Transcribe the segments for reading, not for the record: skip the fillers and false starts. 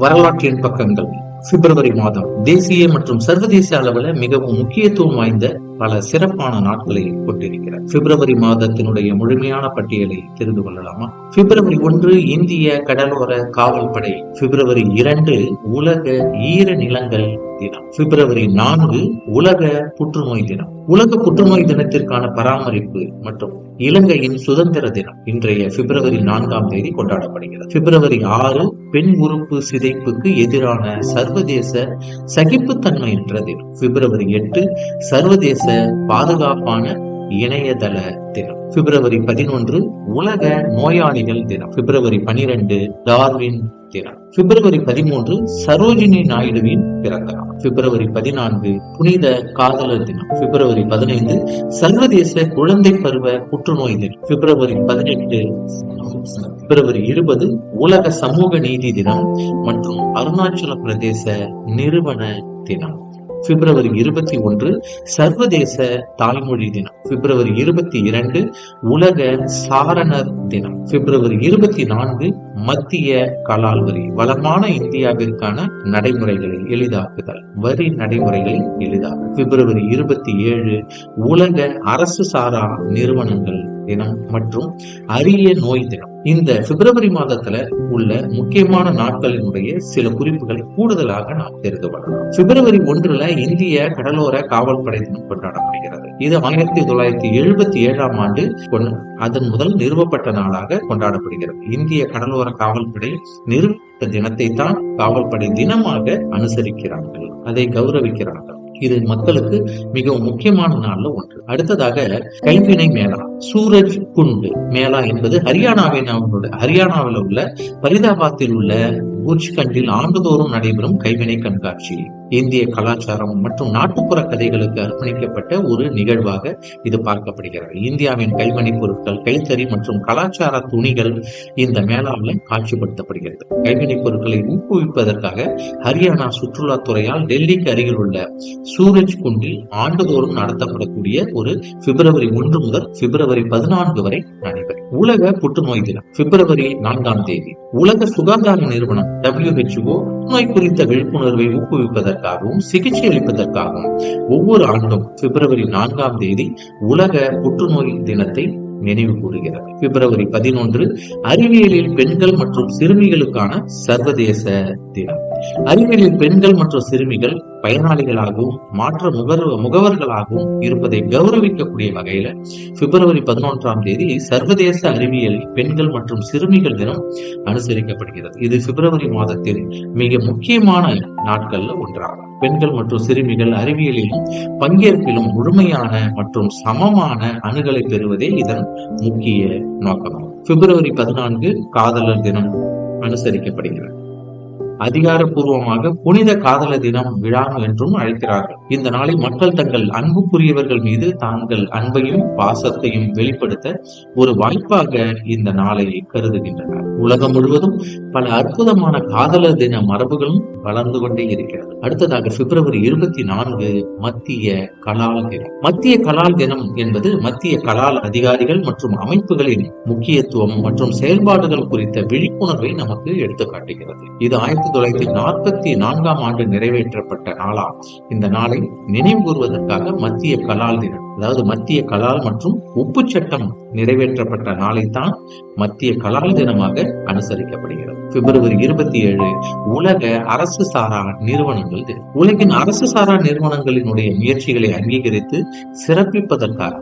வரலாற்றின் பக்கங்கள். பிப்ரவரி மாதம் தேசிய மற்றும் சர்வதேச அளவில் மிகவும் முக்கியத்துவம் வாய்ந்த பல சிறப்பான நாட்களை கொண்டிருக்கிறார். பிப்ரவரி மாதத்தினுடைய முழுமையான பட்டியலை தெரிந்து கொள்ளலாமா? பிப்ரவரி 1 இந்திய கடலோர காவல்படை. பிப்ரவரி 2 உலக ஈர நிலங்கள் தினம். பிப்ரவரி 4 உலக புற்றுநோய் தினம். உலக புற்றுநோய் தினத்திற்கான பராமரிப்பு மற்றும் இலங்கையின் சுதந்திர தினம் இன்றைய பிப்ரவரி 4 கொண்டாடப்படுகிறது. பிப்ரவரி 6 பெண் உறுப்பு சிதைப்புக்கு எதிரான சர்வதேச சகிப்புத்தன்மையற்ற தினம். பிப்ரவரி 8 சர்வதேச பாதுகாப்பான இணையதள தினம். பிப்ரவரி 11 உலக நோயாளிகள் தினம். பிப்ரவரி 12 டார்வின் தினம். பிப்ரவரி 13 சரோஜினி நாயுடுவின் பிறந்த நாள். பிப்ரவரி 14 புனித காதலர் தினம். பிப்ரவரி 15 சர்வதேச குழந்தை பருவ புற்றுநோய் தினம். பிப்ரவரி 18 பிப்ரவரி 20 உலக சமூக நீதி தினம் மற்றும் அருணாச்சல பிரதேச நிறுவன தினம். பிப்ரவரி 21 சர்வதேச தாய்மொழி தினம். பிப்ரவரி 22 உலக சாரணர் தினம். பிப்ரவரி 24 மத்திய கலால் வரி. வளமான இந்தியாவிற்கான நடைமுறைகளை எளிதாக்குதல், வரி நடைமுறைகளை எளிதாக்குதல். பிப்ரவரி 27 உலக அரசு சாரா நிறுவனங்கள் தினம் மற்றும் அரிய நோய் தினம். இந்த பிப்ரவரி மாதத்துல உள்ள முக்கியமான நாட்களினுடைய சில குறிப்புகளை கூடுதலாக நாம் தெரிந்து கொள்ளலாம். பிப்ரவரி 1 இந்திய கடலோர காவல்படை தினம் கொண்டாடப்படுகிறது. இது 1977 ஆண்டு அதன் முதல் நிறுவப்பட்ட நாளாக கொண்டாடப்படுகிறது. இந்திய கடலோர காவல்படை நிறுவப்பட்ட தினத்தை தான் காவல்படை தினமாக அனுசரிக்கிறார்கள், அதை கௌரவிக்கிறார்கள். இது மக்களுக்கு மிகவும் முக்கியமான நாள்ல ஒன்று. அடுத்ததாக கைவினை மேளா. சூரஜ் குண்ட் மேளா என்பது ஹரியானாவில் உள்ள பரிதாபாத்தில் உள்ள பூஜ்கண்டில் ஆண்டுதோறும் நடைபெறும் கைவினை கண்காட்சி. இந்திய கலாச்சாரம் மற்றும் நாட்டுப்புற கதைகளுக்கு அர்ப்பணிக்கப்பட்ட ஒரு நிகழ்வாக இது பார்க்கப்படுகிறது. இந்தியாவின் கைவினை பொருட்கள், கைத்தறி மற்றும் கலாச்சார துணிகள் இந்த மேளாவில் காட்சிப்படுத்தப்படுகிறது. கைவினை பொருட்களை ஊக்குவிப்பதற்காக ஹரியானா சுற்றுலாத்துறையால் டெல்லிக்கு அருகில் உள்ள சூரஜ் குண்டில் ஆண்டுதோறும் நடத்தப்படக்கூடிய ஒரு பிப்ரவரி 1 முதல் பிப்ரவரி 14 வரை நடைபெறும். உலக புற்றுநோய் தினம் பிப்ரவரி 4 உலக சுகாதார நிறுவனம் WHO நோய் குறித்த விழிப்புணர்வை ஊக்குவிப்பதற்காகவும் சிகிச்சை அளிப்பதற்காகவும் ஒவ்வொரு ஆண்டும் பிப்ரவரி 4 உலக புற்றுநோய் தினத்தை நினைவு கூறுகிறது. பிப்ரவரி 11 அறிவியலில் பெண்கள் மற்றும் சிறுமிகளுக்கான சர்வதேச தினம். அறிவியலில் பெண்கள் மற்றும் சிறுமிகள் பயனாளிகளாகவும் மாற்ற முகவர்களாகவும் இருப்பதை கௌரவிக்கக்கூடிய வகையில பிப்ரவரி 11 சர்வதேச அறிவியல் பெண்கள் மற்றும் சிறுமிகள் தினம் அனுசரிக்கப்படுகிறது. இது பிப்ரவரி மாதத்தில் மிக முக்கியமான நாட்கள்ல ஒன்றாகும். பெண்கள் மற்றும் சிறுமிகள் அறிவியலிலும் பங்கேற்பிலும் முழுமையான மற்றும் சமமான அணுகலை பெறுவதே இதன் முக்கிய நோக்கமாகும். பிப்ரவரி 14 காதலர் தினம் அனுசரிக்கப்படுகிறது. அதிகாரப்பூர்வமாக புனித காதலர் தினம் விழா என்றும் அழைக்கிறார்கள். இந்த நாளை மக்கள் தங்கள் அன்புக்குரியவர்கள் மீது தாங்கள் அன்பையும் பாசத்தையும் வெளிப்படுத்த ஒரு வாய்ப்பாக இந்த நாளை கருதுகின்றனர். உலகம் முழுவதும் பல அற்புதமான காதலர் தின மரபுகளும் வளர்ந்து கொண்டே இருக்கிறது. அடுத்ததாக பிப்ரவரி 24 மத்திய கலால் தினம். மத்திய கலால் தினம் என்பது மத்திய கலால் அதிகாரிகள் மற்றும் அமைப்புகளின் முக்கியத்துவம் மற்றும் செயல்பாடுகள் குறித்த விழிப்புணர்வை நமக்கு எடுத்துக்காட்டுகிறது. இது 1944 ஆண்டு நிறைவேற்றப்பட்ட நாளாம். இந்த நாளை நினைவு கூறுவதற்காக மத்திய கலால் தினம், அதாவது மத்திய கலால் மற்றும் உப்பு சட்டம் நிறைவேற்றப்பட்ட நாளைத்தான் மத்திய கலால் தினமாக அனுசரிக்கப்படுகிறது. பிப்ரவரி 27 உலக அரசு சாரா நிறுவனங்கள் தினம். உலகின் அரசு சாரா நிறுவனங்களினுடைய முயற்சிகளை அங்கீகரித்து சிறப்பிப்பதற்காக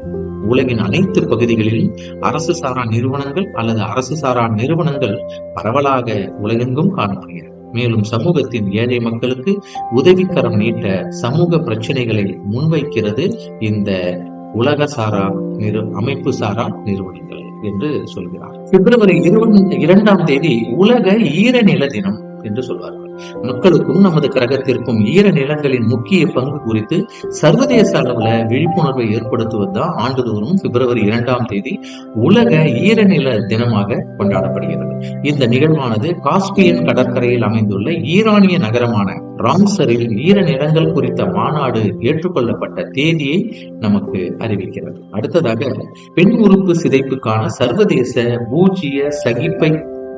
உலகின் அனைத்து பகுதிகளிலும் அரசு சாரா நிறுவனங்கள் அல்லது அரசு சாரா நிறுவனங்கள் பரவலாக உலகெங்கும் காணப்படுகிறது. மேலும் சமூகத்தின் ஏழை மக்களுக்கு உதவிக்கரம் நீட்ட சமூக பிரச்சனைகளை முன்வைக்கிறது இந்த உலக சாரா அமைப்பு சாரா நிறுவனங்கள் என்று சொல்கிறார். பிப்ரவரி 22 உலக ஈரநில தினம் என்று சொல்வார்கள். மக்களுக்கும் நமது கிரகத்திற்கும் ஈர நிலங்களின் முக்கிய பங்கு குறித்து சர்வதேச அளவுல விழிப்புணர்வை ஏற்படுத்துவதுதான் ஆண்டுதோறும் பிப்ரவரி 2 உலக ஈரநில தினமாக கொண்டாடப்படுகிறது. இந்த நிகழ்வானது காஸ்பியன் கடற்கரையில் அமைந்துள்ள ஈரானிய நகரமான ராம்சரில் ஈர நிலங்கள் குறித்த மாநாடு ஏற்றுக்கொள்ளப்பட்ட தேதியை நமக்கு அறிவிக்கிறது. அடுத்ததாக பெண் உறுப்பு சிதைப்புக்கான சர்வதேச பூஜ்ய சகிப்பை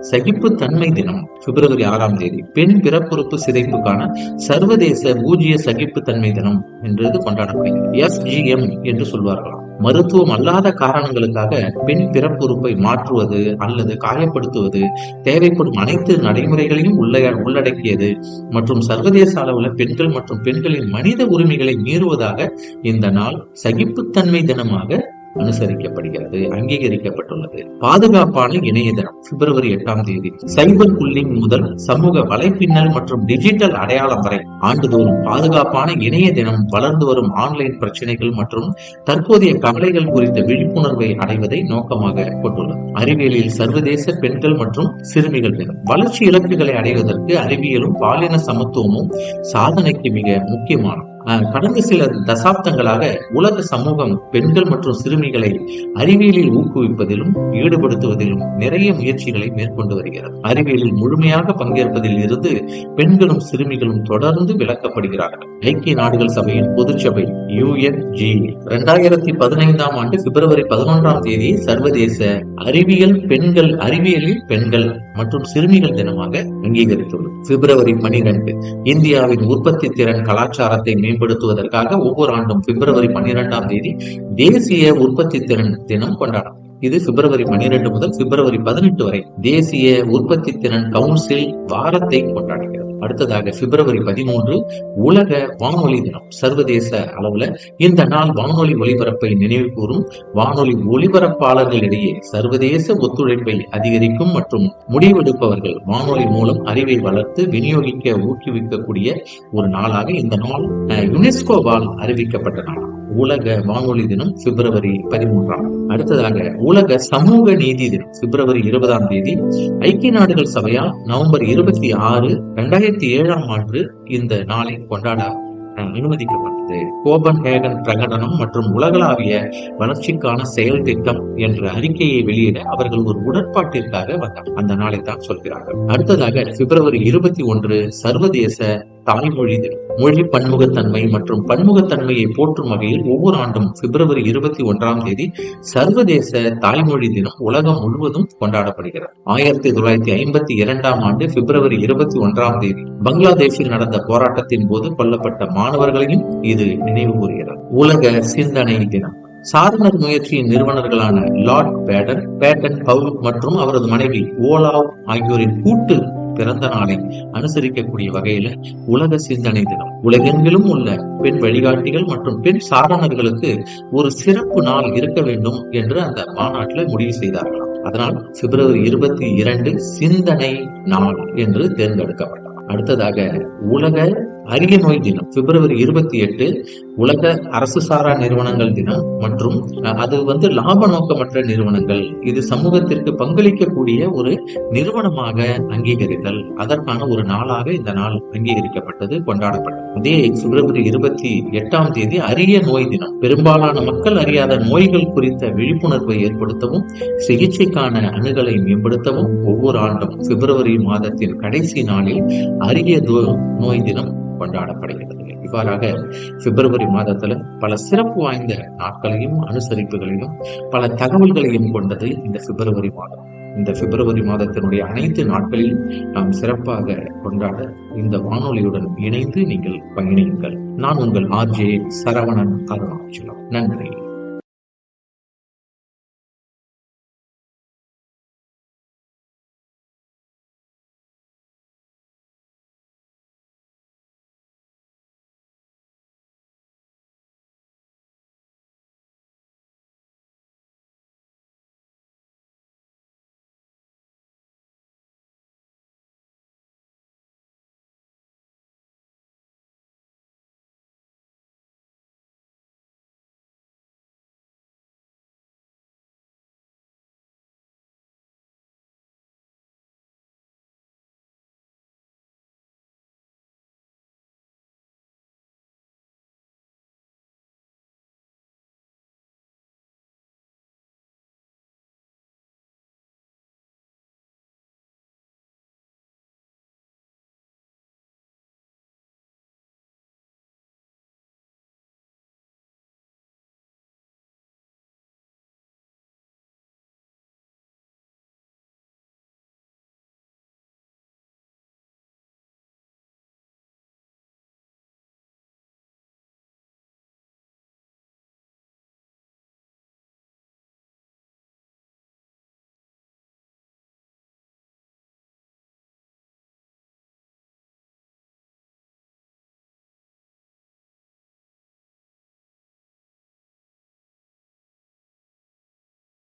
சகிப்புத்தன்மை தினம் பிப்ரவரி 6ஆம் தேதி பெண் பிறப்புறுப்பு சிதைப்புக்கான சர்வதேச பூஜ்ய சகிப்புத்தன்மை தினம் என்று கொண்டாடப்படுகிறது. FGM என்று சொல்வார்களாம். மருத்துவம் அல்லாத காரணங்களுக்காக பெண் பிறப்புறுப்பை மாற்றுவது அல்லது காயப்படுத்துவது தேவைப்படும் அனைத்து நடைமுறைகளையும் உள்ளடக்கியது மற்றும் சர்வதேச அளவில் பெண்கள் மற்றும் பெண்களின் மனித உரிமைகளை மீறுவதாக இந்த நாள் சகிப்புத்தன்மை தினமாக அனுசரிக்கப்படுகிறது, அங்கீகரிக்கப்பட்டுள்ளது. பாதுகாப்பான இணைய தினம் பிப்ரவரி 8ஆம் தேதி சைபர் புல்லிங் முதல் சமூக வலைப்பின்னல் மற்றும் டிஜிட்டல் அடையாளம் வரை ஆண்டுதோறும் பாதுகாப்பான இணைய தினம் வளர்ந்து வரும் ஆன்லைன் பிரச்சனைகள் மற்றும் தற்போதைய கவலைகள் குறித்த விழிப்புணர்வை அடைவதை நோக்கமாக கொண்டுள்ளது. அறிவியலில் சர்வதேச பெண்கள் மற்றும் சிறுமிகள் தினம் வளர்ச்சி இலக்குகளை அடைவதற்கு அறிவியலும் பாலின சமத்துவமும் சாதனைக்கு மிக முக்கியமானது. கடந்த சில தசாப்தங்களாக உலக சமூகம் பெண்கள் மற்றும் சிறுமிகளை அறிவியலில் ஊக்குவிப்பதிலும் ஈடுபடுத்துவதிலும் நிறைய முயற்சிகளை மேற்கொண்டு வருகிறது. அறிவியலில் முழுமையாக பங்கேற்பதில் இருந்து பெண்களும் சிறுமிகளும் தொடர்ந்து விளக்கப்படுகிறார்கள். ஐக்கிய நாடுகள் சபையின் பொதுச்சபை UNG 2015ஆம் ஆண்டு பிப்ரவரி 11ஆம் தேதி சர்வதேச அறிவியலில் பெண்கள் மற்றும் சிறுமிகள் தினமாக அங்கீகரித்துள்ளது. பிப்ரவரி 12 இந்தியாவின் உற்பத்தி திறன் கலாச்சாரத்தை மேம்படுத்துவதற்காக ஒவ்வொரு ஆண்டும் பிப்ரவரி 12ஆம் தேதி தேசிய உற்பத்தி திறன் தினம் கொண்டாடும். இது பிப்ரவரி 12 முதல் பிப்ரவரி 18 வரை தேசிய உற்பத்தி திறன் கவுன்சில் வாரத்தை கொண்டாடுகிறது. அடுத்ததாக பிப்ரவரி 13 உலக வானொலி தினம். சர்வதேச அளவுல இந்த நாள் வானொலி ஒலிபரப்பை நினைவு கூறும் வானொலி ஒலிபரப்பாளர்களிடையே சர்வதேச ஒத்துழைப்பை அதிகரிக்கும் மற்றும் முடிவெடுப்பவர்கள் வானொலி மூலம் அறிவை வளர்த்து விநியோகிக்க ஊக்குவிக்கக்கூடிய ஒரு நாளாக இந்த நாள் யுனெஸ்கோவால் அறிவிக்கப்பட்ட நாள். உலக வானொலி தினம் பிப்ரவரி 13. அடுத்ததாக உலக சமூக நீதி தினம் பிப்ரவரி 20ஆம் தேதி ஐக்கிய நாடுகள் சபையால் நவம்பர் 26, 2007ஆம் ஆண்டு இந்த நாளை கொண்டாட அனுமதிக்கப்பட்டது. கோபன்ஹேகன் பிரகடனம் மற்றும் உலகளாவிய வளர்ச்சிக்கான செயல் திட்டம் என்ற அறிக்கையை வெளியிட அவர்கள் ஒரு உடன்பாட்டிற்காக வந்தார். அந்த நாளை தான் சொல்கிறார்கள். அடுத்ததாக பிப்ரவரி 21 சர்வதேச தாய்மொழி தினம். மொழி பன்முகத்தன்மை மற்றும் பன்முகத்தன்மையை போற்றும் வகையில் ஒவ்வொரு ஆண்டும் பிப்ரவரி 21ஆம் தேதி சர்வதேச தாய்மொழி தினம் உலகம் முழுவதும் கொண்டாடப்படுகிறது. 1952ஆம் ஆண்டு பிப்ரவரி 21ஆம் தேதி பங்களாதேஷில் நடந்த போராட்டத்தின் போது கொல்லப்பட்ட மாணவர்களையும் இது நினைவு கூறுகிறது. உலக சிந்தனை தினம். சாரணர் முயற்சியின் நிறுவனர்களான லார்ட் பேட்டன் பவுல் மற்றும் அவரது மனைவி ஓலாவ் ஆகியோரின் கூட்டு பிறந்த நாளை அனுசரிக்கக்கூடிய வகையில உலக சிந்தனை தினம். உலகெங்கிலும் உள்ள பெண் வழிகாட்டிகள் மற்றும் பெண் சாரணர்களுக்கு ஒரு சிறப்பு நாள் இருக்க வேண்டும் என்று அந்த மாநாட்டில் முடிவு செய்தார்களாம். அதனால் பிப்ரவரி 22 சிந்தனை நாள் என்று தேர்ந்தெடுக்கப்பட்டது. அடுத்ததாக உலக அரிய நோய் தினம் பிப்ரவரி 28 உலக அரசு சாரா நிறுவனங்கள் தினம் மற்றும் அது லாப நோக்கமற்ற நிறுவனங்கள், இது சமூகத்திற்கு பங்களிக்கக்கூடிய ஒரு நிறுவனமாக அங்கீகரித்தல், அதற்கான ஒரு நாளாக இந்த நாள் அங்கீகரிக்கப்பட்டது, கொண்டாடப்பட்டது. அதே பிப்ரவரி 28ஆம் தேதி அரிய நோய் தினம். பெரும்பாலான மக்கள் அறியாத நோய்கள் குறித்த விழிப்புணர்வை ஏற்படுத்தவும் சிகிச்சைக்கான அணுகலை மேம்படுத்தவும் ஒவ்வொரு ஆண்டும் பிப்ரவரி மாதத்தின் கடைசி நாளில் அரிய நோய் தினம் கொண்டாடப்படுகிறது. இவ்வாறாக பிப்ரவரி மாதத்துல பல சிறப்பு வாய்ந்த நாட்களையும் அனுசரிப்புகளையும் பல தகவல்களையும் கொண்டது இந்த பிப்ரவரி மாதம். இந்த பிப்ரவரி மாதத்தினுடைய அனைத்து நாட்களிலும் நாம் சிறப்பாக கொண்டாட இந்த வானொலியுடன் இணைந்து நீங்கள் பயணியுங்கள். நான் உங்கள் RJ சரவணன் அருணாச்சலம். நன்றி.